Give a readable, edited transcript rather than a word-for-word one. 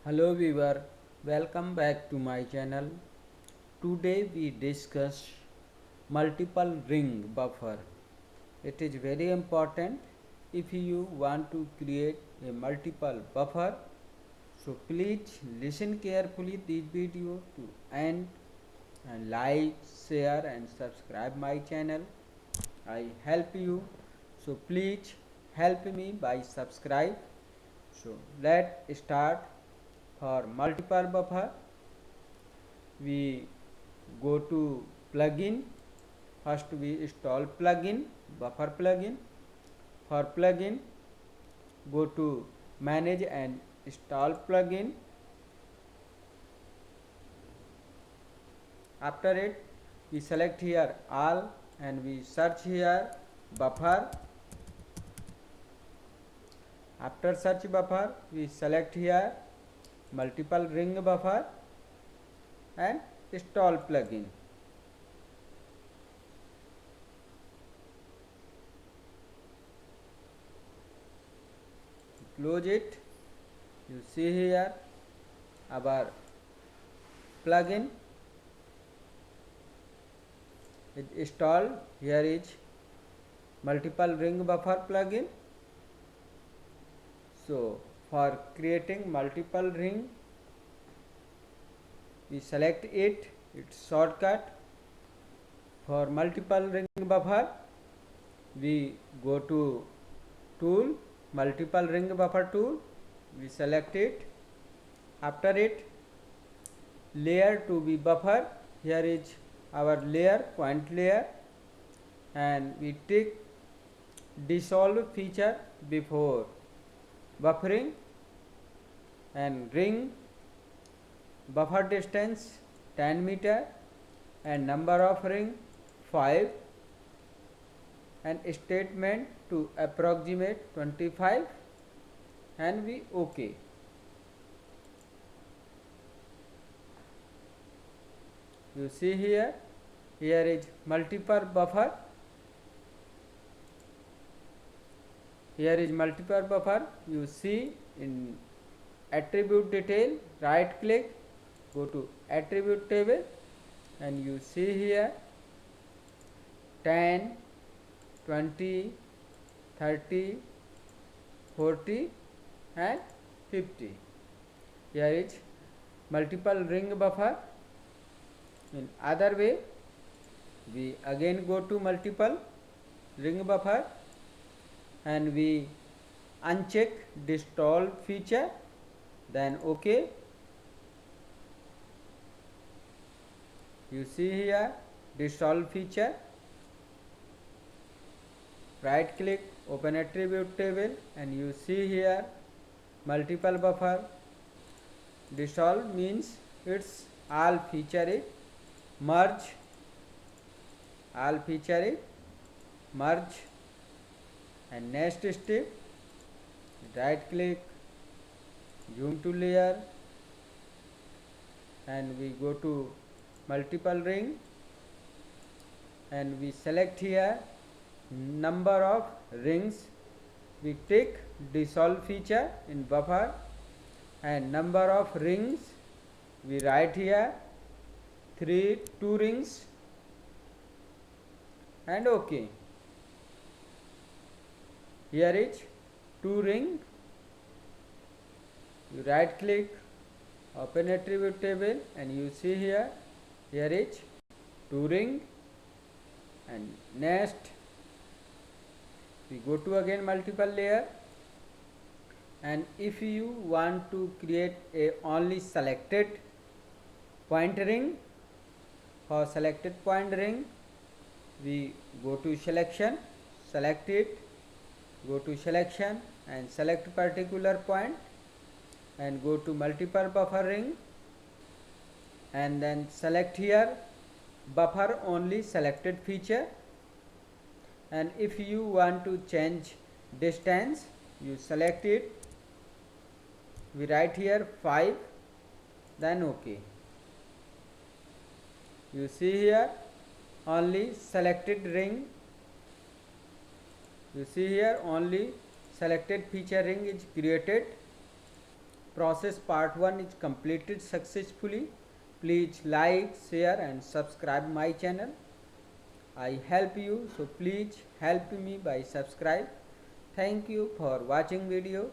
Hello viewer, welcome back to my channel. Today we discuss multiple ring buffer. It is very important if you want to create a multiple buffer. So please listen carefully this video to end and like, share and subscribe my channel. I help you. So please help me by subscribe. So let's start. For multiple buffer, we go to plugin. First we install plugin, buffer plugin. For plugin, go to manage and install plugin. After it, we select here all and we search here buffer. After search buffer, we select here multiple ring buffer and install plugin. Close it. You see here our plugin is installed. Here is multiple ring buffer plugin. So for creating multiple ring, we select it, its shortcut. For multiple ring buffer, we go to tool, multiple ring buffer tool, we select it. After it, layer to be buffer. Here is our layer, point layer, and we take dissolve feature before buffering, and ring buffer distance 10 meter and number of ring 5 and statement to approximate 25 and we OK. You see here is multiple buffer. Here is multiple buffer. You see in attribute detail, right click, go to attribute table and you see here 10, 20, 30, 40 and 50. Here is multiple ring buffer. In other way, we again go to multiple ring buffer and we uncheck dissolve feature, then OK. You see here dissolve feature, right click, open attribute table and you see here multiple buffer. Dissolve means it's all feature it, merge, all feature it, merge, and next step, right click, zoom to layer and we go to multiple ring and we select here number of rings. We take dissolve feature in buffer and number of rings we write here 2 rings and OK. Here is 2 ring. You right click, open attribute table and you see here is 2 ring and next we go to again multiple layer and if you want to create a only selected point ring, for selected point ring we go to selection, select it, go to selection and select particular point and go to multiple buffer ring and then select here buffer only selected feature, and if you want to change distance you select it, we write here 5 then OK. You see here only selected ring, you see here only selected feature ring is created process part 1 is completed successfully. Please like, share and subscribe my channel. I help you, so please help me by subscribe. Thank you for watching video.